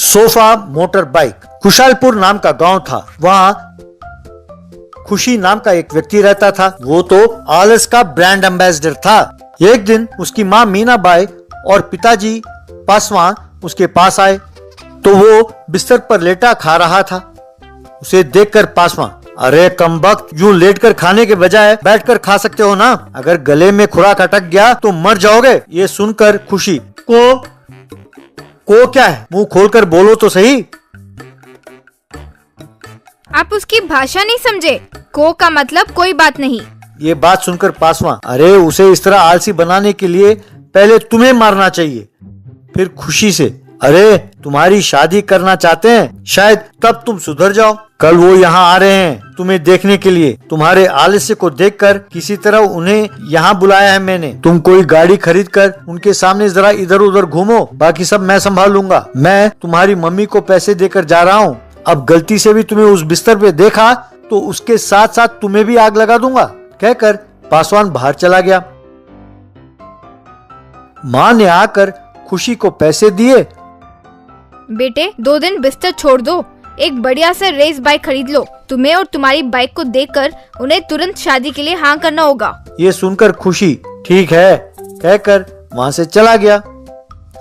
Sofa motor bike. Khushalpur नाम का गांव था। वहाँ खुशी नाम का एक व्यक्ति रहता था। वो तो आलस का ब्रांड एम्बेसडर था। एक दिन उसकी माँ मीनाबाई और पिताजी पासवान उसके पास आए तो वो बिस्तर पर लेटा खा रहा था। उसे देखकर पासवान, अरे कमबख्त, यूं लेटकर खाने के बजाय बैठकर खा सकते हो ना, अगर गले में खुराक अटक गया तो मर जाओगे। ये सुनकर खुशी को क्या है, मुंह खोलकर बोलो तो सही। आप उसकी भाषा नहीं समझे। को का मतलब कोई बात नहीं। ये बात सुनकर पासवान, अरे उसे इस तरह आलसी बनाने के लिए पहले तुम्हें मारना चाहिए। फिर खुशी से, अरे तुम्हारी शादी करना चाहते हैं, शायद तब तुम सुधर जाओ। कल वो यहाँ आ रहे हैं तुम्हें देखने के लिए। तुम्हारे आलस्य को देखकर किसी तरह उन्हें यहाँ बुलाया है मैंने। तुम कोई गाड़ी खरीद कर उनके सामने जरा इधर उधर घूमो, बाकी सब मैं संभाल लूंगा। मैं तुम्हारी मम्मी को पैसे देकर जा रहा हूँ। अब गलती से भी तुम्हें उस बिस्तर पे देखा तो उसके साथ साथ तुम्हें भी आग लगा दूंगा। कहकर पासवान बाहर चला गया। माँ ने आकर खुशी को पैसे दिए। बेटे 2 दिन बिस्तर छोड़ दो, एक बढ़िया सा रेस बाइक खरीद लो। तुम्हें और तुम्हारी बाइक को देखकर उन्हें तुरंत शादी के लिए हाँ करना होगा। ये सुनकर खुशी ठीक है कहकर वहाँ से चला गया।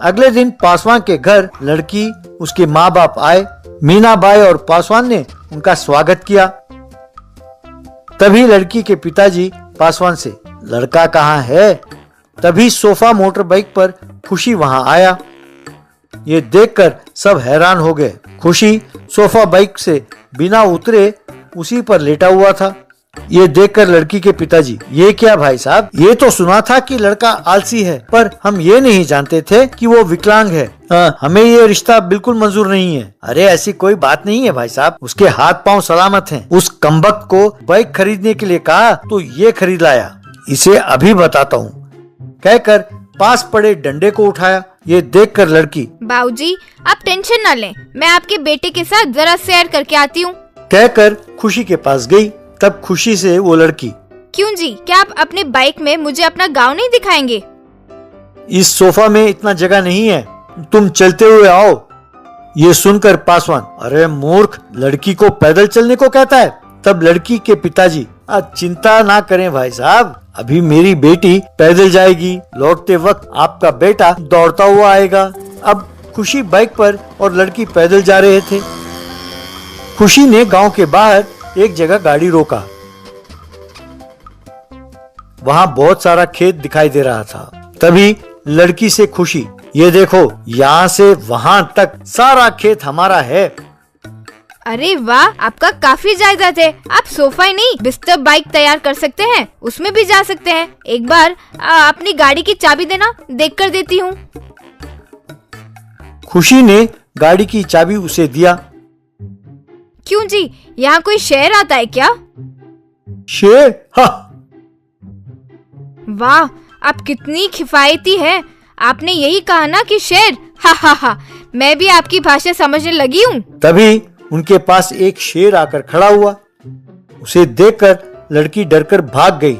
अगले दिन पासवान के घर लड़की, उसके माँ बाप आए। मीनाबाई और पासवान ने उनका स्वागत किया। तभी लड़की के पिताजी पासवान से, लड़का कहाँ है? तभी सोफा मोटर बाइक पर खुशी वहाँ आया। ये देखकर सब हैरान हो गए। खुशी सोफा बाइक से बिना उतरे उसी पर लेटा हुआ था। ये देखकर लड़की के पिताजी, ये क्या भाई साहब, ये तो सुना था कि लड़का आलसी है, पर हम ये नहीं जानते थे कि वो विकलांग है। हमें ये रिश्ता बिल्कुल मंजूर नहीं है। अरे ऐसी कोई बात नहीं है भाई साहब, उसके हाथ पांव सलामत हैं। उस कमबख्त को बाइक खरीदने के लिए कहा तो ये खरीद लाया। इसे अभी बताता हूँ। कहकर पास पड़े डंडे को उठाया। ये देखकर लड़की, बाबूजी आप टेंशन न लें, मैं आपके बेटे के साथ जरा सैर करके आती हूँ। कहकर खुशी के पास गई। तब खुशी से वो लड़की, क्यों जी, क्या आप अपने बाइक में मुझे अपना गाँव नहीं दिखाएंगे? इस सोफा में इतना जगह नहीं है, तुम चलते हुए आओ। ये सुनकर पासवान, अरे मूर्ख, लड़की को पैदल चलने को कहता है। तब लड़की के पिताजी, चिंता ना करें भाई साहब, अभी मेरी बेटी पैदल जाएगी, लौटते वक्त आपका बेटा दौड़ता हुआ आएगा। अब खुशी बाइक पर और लड़की पैदल जा रहे थे। खुशी ने गांव के बाहर एक जगह गाड़ी रोका। वहां बहुत सारा खेत दिखाई दे रहा था। तभी लड़की से खुशी, ये देखो, यहाँ से वहां तक सारा खेत हमारा है। अरे वाह, आपका काफी जायदाद है। आप सोफा ही नहीं बिस्तर बाइक तैयार कर सकते हैं, उसमें भी जा सकते हैं। एक बार अपनी गाड़ी की चाबी देना, देख कर देती हूँ। खुशी ने गाड़ी की चाबी उसे दिया। क्यों जी, यहाँ कोई शेर आता है क्या? शेर? हा। वाह, आप कितनी किफायती हैं। आपने यही कहा ना कि शेर? हा हा हा, मैं भी आपकी भाषा समझने लगी हूँ। तभी उनके पास एक शेर आकर खड़ा हुआ। उसे देखकर लड़की डरकर भाग गई।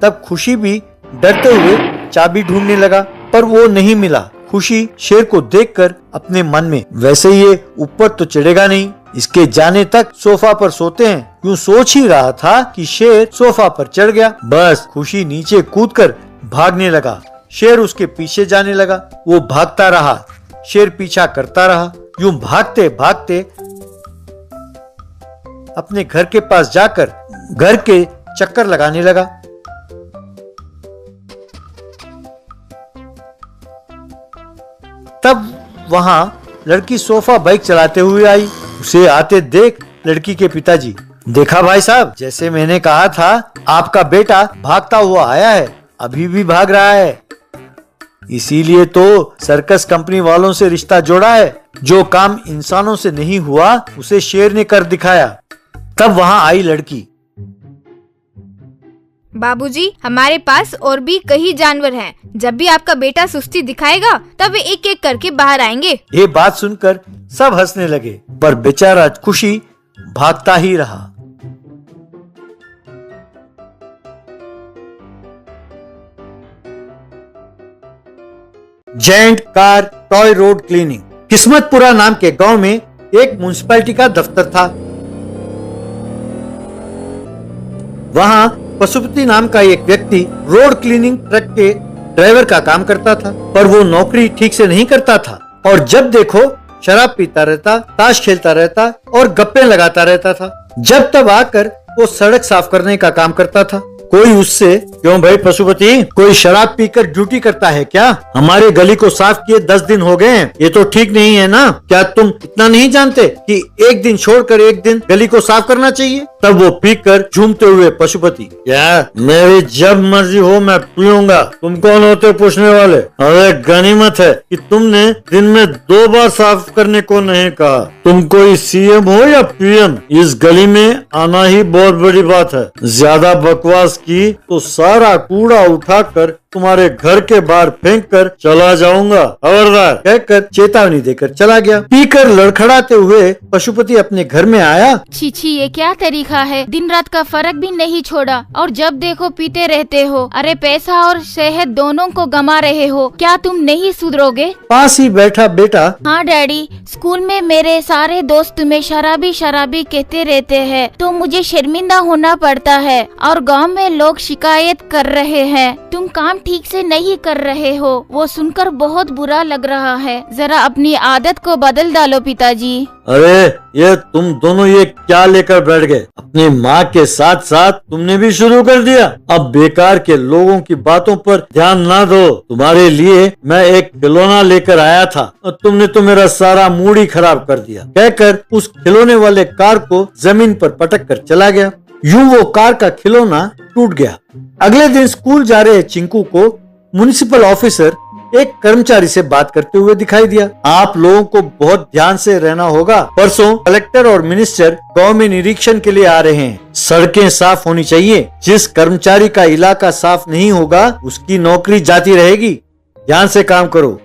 तब खुशी भी डरते हुए चाबी ढूंढने लगा, पर वो नहीं मिला। खुशी शेर को देखकर अपने मन में, वैसे ये ऊपर तो चढ़ेगा नहीं, इसके जाने तक सोफा पर सोते हैं, यूं सोच ही रहा था कि शेर सोफा पर चढ़ गया। बस खुशी नीचे कूदकर भागने लगा। शेर उसके पीछे जाने लगा। वो भागता रहा, शेर पीछा करता रहा। यूं भागते भागते अपने घर के पास जाकर घर के चक्कर लगाने लगा। तब वहां लड़की सोफा बाइक चलाते हुए आई। उसे आते देख लड़की के पिताजी, देखा भाई साहब, जैसे मैंने कहा था, आपका बेटा भागता हुआ आया है, अभी भी भाग रहा है। इसीलिए तो सर्कस कंपनी वालों से रिश्ता जोड़ा है। जो काम इंसानों से नहीं हुआ उसे शेर ने कर दिखाया। तब वहां आई लड़की, बाबूजी हमारे पास और भी कई जानवर हैं। जब भी आपका बेटा सुस्ती दिखाएगा तब वे एक एक करके बाहर आएंगे। ये बात सुनकर सब हंसने लगे, पर बेचारा खुशी भागता ही रहा। जेंट कार टॉय रोड क्लीनिंग। किस्मतपुरा नाम के गांव में एक म्युनिसिपैलिटी का दफ्तर था। वहां पशुपति नाम का एक व्यक्ति रोड क्लीनिंग ट्रक के ड्राइवर का काम करता था, पर वो नौकरी ठीक से नहीं करता था और जब देखो शराब पीता रहता, ताश खेलता रहता और गप्पे लगाता रहता था। जब तब आकर वो सड़क साफ करने का काम करता था। कोई उससे, क्यों भाई पशुपति, कोई शराब पीकर ड्यूटी करता है क्या? हमारे गली को साफ किए 10 दिन हो गए हैं, ये तो ठीक नहीं है ना? क्या तुम इतना नहीं जानते कि एक दिन छोड़कर एक दिन गली को साफ करना चाहिए? तब वो पीकर झूमते हुए पशुपति, क्या मेरी जब मर्जी हो मैं पीऊंगा, तुम कौन होते पूछने वाले? अरे गनीमत है कि तुमने दिन में 2 बार साफ करने को नहीं कहा। तुम कोई सीएम हो या पीएम, इस गली में आना ही बहुत बड़ी बात है। ज्यादा बकवास की तो सारा कूड़ा उठाकर तुम्हारे घर के बाहर फेंक कर चला जाऊंगा, खबरदार, कहकर चेतावनी देकर चला गया। पीकर लड़खड़ाते हुए पशुपति अपने घर में आया। छी ये क्या तरीका है, दिन रात का फर्क भी नहीं छोड़ा और जब देखो पीते रहते हो। अरे पैसा और सेहत दोनों को गंवा रहे हो, क्या तुम नहीं सुधरोगे? पास ही बैठा बेटा, हाँ डैडी, स्कूल में मेरे सारे दोस्त तुम्हें शराबी शराबी कहते रहते हैं तो मुझे शर्मिंदा होना पड़ता है और गांव में लोग शिकायत कर रहे हैं तुम काम ठीक से नहीं कर रहे हो। वो सुनकर बहुत बुरा लग रहा है, जरा अपनी आदत को बदल डालो पिताजी। अरे ये तुम दोनों ये क्या लेकर बैठ गए? अपनी माँ के साथ साथ तुमने भी शुरू कर दिया। अब बेकार के लोगों की बातों पर ध्यान ना दो। तुम्हारे लिए मैं एक खिलौना लेकर आया था और तुमने तो मेरा सारा मूड ही खराब कर दिया, कहकर उस खिलौने वाले कार को जमीन पर पटक कर चला गया। यूं वो कार का खिलौना टूट गया। अगले दिन स्कूल जा रहे चिंकू को म्युनिसिपल ऑफिसर एक कर्मचारी से बात करते हुए दिखाई दिया। आप लोगों को बहुत ध्यान से रहना होगा, परसों कलेक्टर और मिनिस्टर गांव में निरीक्षण के लिए आ रहे हैं। सड़कें साफ होनी चाहिए। जिस कर्मचारी का इलाका साफ नहीं होगा उसकी नौकरी जाती रहेगी। ध्यान से काम करो।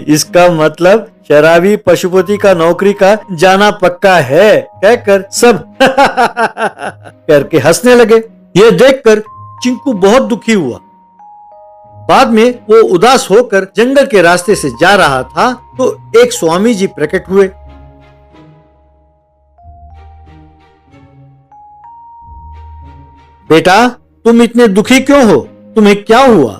इसका मतलब शराबी पशुपति का नौकरी का जाना पक्का है, कहकर सब करके हंसने लगे। ये देखकर चिंकू बहुत दुखी हुआ। बाद में वो उदास होकर जंगल के रास्ते से जा रहा था तो एक स्वामी जी प्रकट हुए। बेटा, तुम इतने दुखी क्यों हो? तुम्हें क्या हुआ?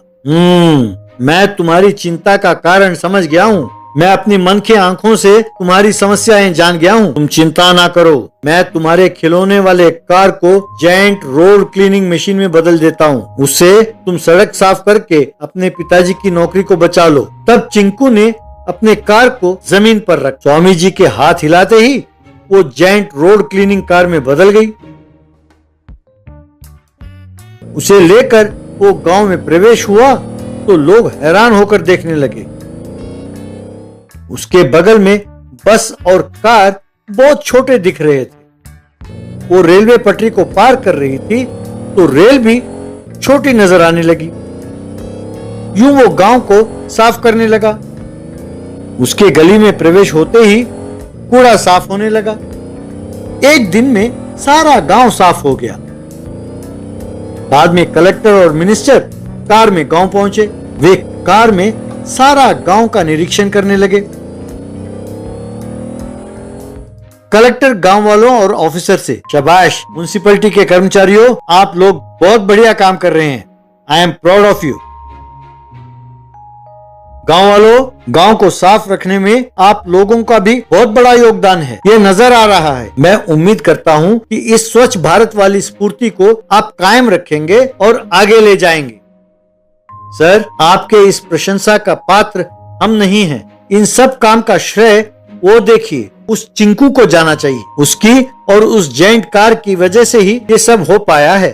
मैं तुम्हारी चिंता का कारण समझ गया हूँ। मैं अपनी मन की आंखों से तुम्हारी समस्याएं जान गया हूँ। तुम चिंता ना करो, मैं तुम्हारे खिलौने वाले कार को जायंट रोड क्लीनिंग मशीन में बदल देता हूँ। उससे तुम सड़क साफ करके अपने पिताजी की नौकरी को बचा लो। तब चिंकू ने अपने कार को जमीन पर रख स्वामी जी के हाथ हिलाते ही वो जायंट रोड क्लीनिंग कार में बदल गई। उसे लेकर वो गांव में प्रवेश हुआ तो लोग हैरान होकर देखने लगे। उसके बगल में बस और कार बहुत छोटे दिख रहे थे। वो रेलवे पटरी को पार कर रही थी तो रेल भी छोटी नजर आने लगी। यूं वो गांव को साफ करने लगा। उसके गली में प्रवेश होते ही कूड़ा साफ होने लगा। एक दिन में सारा गांव साफ हो गया। बाद में कलेक्टर और मिनिस्टर कार में गांव पहुंचे। वे कार में सारा गांव का निरीक्षण करने लगे। कलेक्टर गांव वालों और ऑफिसर से, शाबाश म्युनिसिपैलिटी के कर्मचारियों, आप लोग बहुत बढ़िया काम कर रहे हैं। I am proud of you. गांव वालों, गांव को साफ रखने में आप लोगों का भी बहुत बड़ा योगदान है, ये नजर आ रहा है। मैं उम्मीद करता हूं कि इस स्वच्छ भारत वाली स्फूर्ति को आप कायम रखेंगे और आगे ले जाएंगे। सर, आपके इस प्रशंसा का पात्र हम नहीं हैं। इन सब काम का श्रेय वो देखिए उस चिंकू को जाना चाहिए। उसकी और उस जायंट कार की वजह से ही ये सब हो पाया है।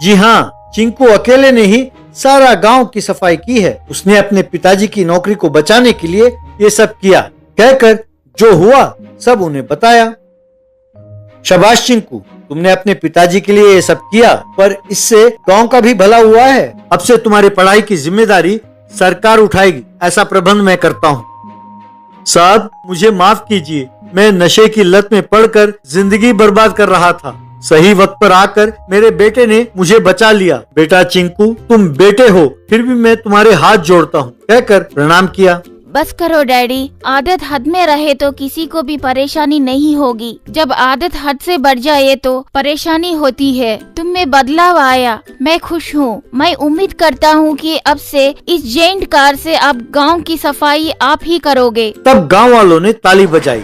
जी हाँ, चिंकू अकेले ने ही सारा गांव की सफाई की है। उसने अपने पिताजी की नौकरी को बचाने के लिए ये सब किया, कहकर जो हुआ सब उन्हें बताया। शाबाश चिंकू, तुमने अपने पिताजी के लिए ये सब किया, पर इससे गांव का भी भला हुआ है। अब से तुम्हारी पढ़ाई की जिम्मेदारी सरकार उठाएगी, ऐसा प्रबंध मैं करता हूँ। साहब, मुझे माफ कीजिए, मैं नशे की लत में पड़कर जिंदगी बर्बाद कर रहा था। सही वक्त पर आकर मेरे बेटे ने मुझे बचा लिया। बेटा चिंकू, तुम बेटे हो, फिर भी मैं तुम्हारे हाथ जोड़ता हूँ, कहकर प्रणाम किया। बस करो डैडी, आदत हद में रहे तो किसी को भी परेशानी नहीं होगी। जब आदत हद से बढ़ जाए तो परेशानी होती है। तुम में बदलाव आया, मैं खुश हूँ। मैं उम्मीद करता हूँ कि अब से इस जेंट कार से अब गांव की सफाई आप ही करोगे। तब गांव वालों ने ताली बजाई।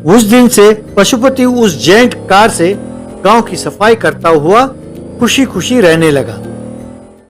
उस दिन से पशुपति उस जेंट कार से गांव की सफाई करता हुआ खुशी खुशी रहने लगा।